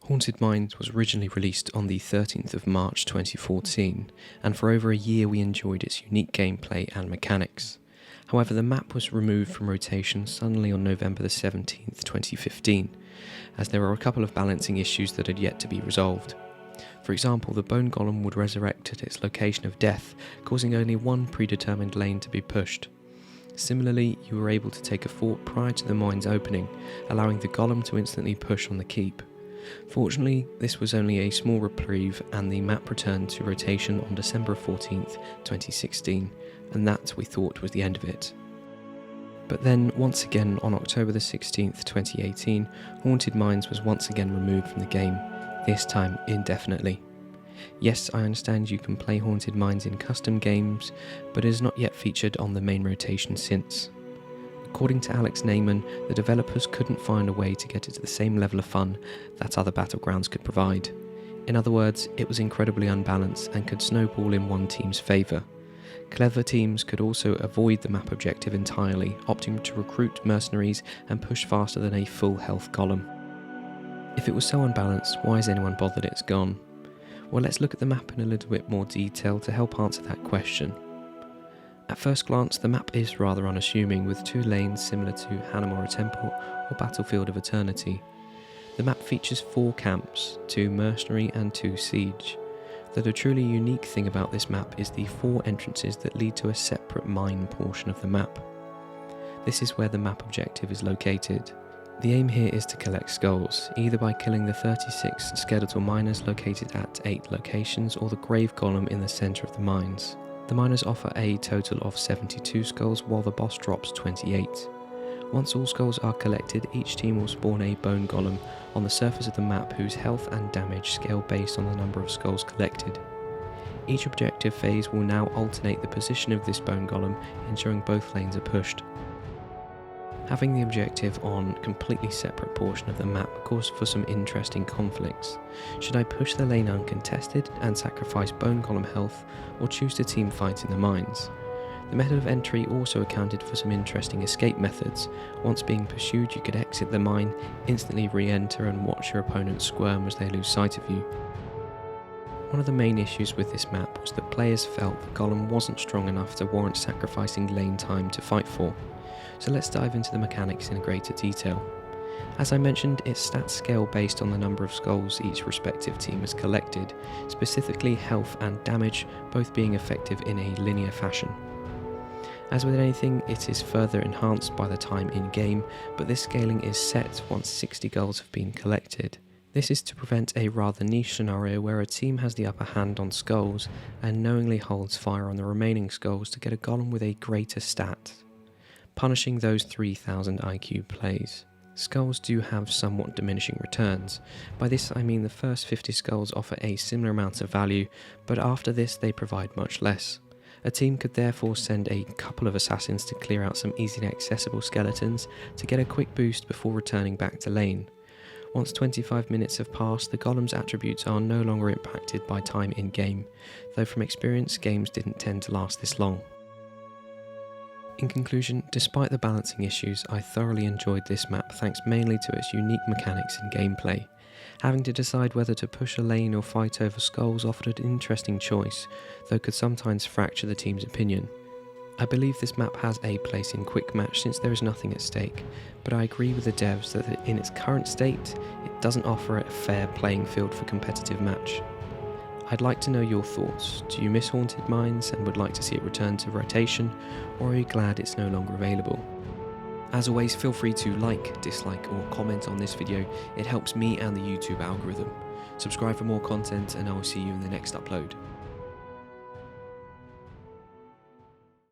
Haunted Mines was originally released on the 13th of March 2014, and for over a year we enjoyed its unique gameplay and mechanics. However, the map was removed from rotation suddenly on November the 17th, 2015, as there were a couple of balancing issues that had yet to be resolved. For example, the Bone Golem would resurrect at its location of death, causing only one predetermined lane to be pushed. Similarly, you were able to take a fort prior to the mine's opening, allowing the Golem to instantly push on the keep. Fortunately, this was only a small reprieve and the map returned to rotation on December 14th, 2016, and that we thought was the end of it. But then, once again on October the 16th, 2018, Haunted Mines was once again removed from the game, this time indefinitely. Yes, I understand you can play Haunted Mines in custom games, but it has not yet featured on the main rotation since. According to Alex Neyman, the developers couldn't find a way to get it to the same level of fun that other Battlegrounds could provide. In other words, it was incredibly unbalanced and could snowball in one team's favour. Clever teams could also avoid the map objective entirely, opting to recruit mercenaries and push faster than a full health Golem. If it was so unbalanced, why has anyone bothered it's gone? Well, let's look at the map in a little bit more detail to help answer that question. At first glance, the map is rather unassuming, with two lanes similar to Hanamura Temple or Battlefield of Eternity. The map features 4 camps, 2 mercenary and 2 siege. Though the truly unique thing about this map is the 4 entrances that lead to a separate mine portion of the map. This is where the map objective is located. The aim here is to collect skulls, either by killing the 36 skeletal miners located at 8 locations or the grave golem in the centre of the mines. The miners offer a total of 72 skulls while the boss drops 28. Once all skulls are collected, each team will spawn a bone golem on the surface of the map whose health and damage scale based on the number of skulls collected. Each objective phase will now alternate the position of this bone golem, ensuring both lanes are pushed. Having the objective on a completely separate portion of the map calls for some interesting conflicts. Should I push the lane uncontested and sacrifice bone golem health, or choose to team fight in the mines? The method of entry also accounted for some interesting escape methods. Once being pursued, you could exit the mine, instantly re-enter and watch your opponent squirm as they lose sight of you. One of the main issues with this map was that players felt the golem wasn't strong enough to warrant sacrificing lane time to fight for. So let's dive into the mechanics in greater detail. As I mentioned, its stats scale based on the number of skulls each respective team has collected, specifically health and damage both being effective in a linear fashion. As with anything, it is further enhanced by the time in game, but this scaling is set once 60 goals have been collected. This is to prevent a rather niche scenario where a team has the upper hand on skulls and knowingly holds fire on the remaining skulls to get a golem with a greater stat, punishing those 3000 IQ plays. Skulls do have somewhat diminishing returns. By this I mean the first 50 skulls offer a similar amount of value, but after this they provide much less. A team could therefore send a couple of assassins to clear out some easily accessible skeletons to get a quick boost before returning back to lane. Once 25 minutes have passed, the golem's attributes are no longer impacted by time in game, though from experience games didn't tend to last this long. In conclusion, despite the balancing issues, I thoroughly enjoyed this map thanks mainly to its unique mechanics and gameplay. Having to decide whether to push a lane or fight over skulls offered an interesting choice, though could sometimes fracture the team's opinion. I believe this map has a place in quick match since there is nothing at stake, but I agree with the devs that in its current state, it doesn't offer a fair playing field for competitive match. I'd like to know your thoughts. Do you miss Haunted Mines and would like to see it return to rotation, or are you glad it's no longer available? As always, feel free to like, dislike or comment on this video, it helps me and the YouTube algorithm. Subscribe for more content and I will see you in the next upload.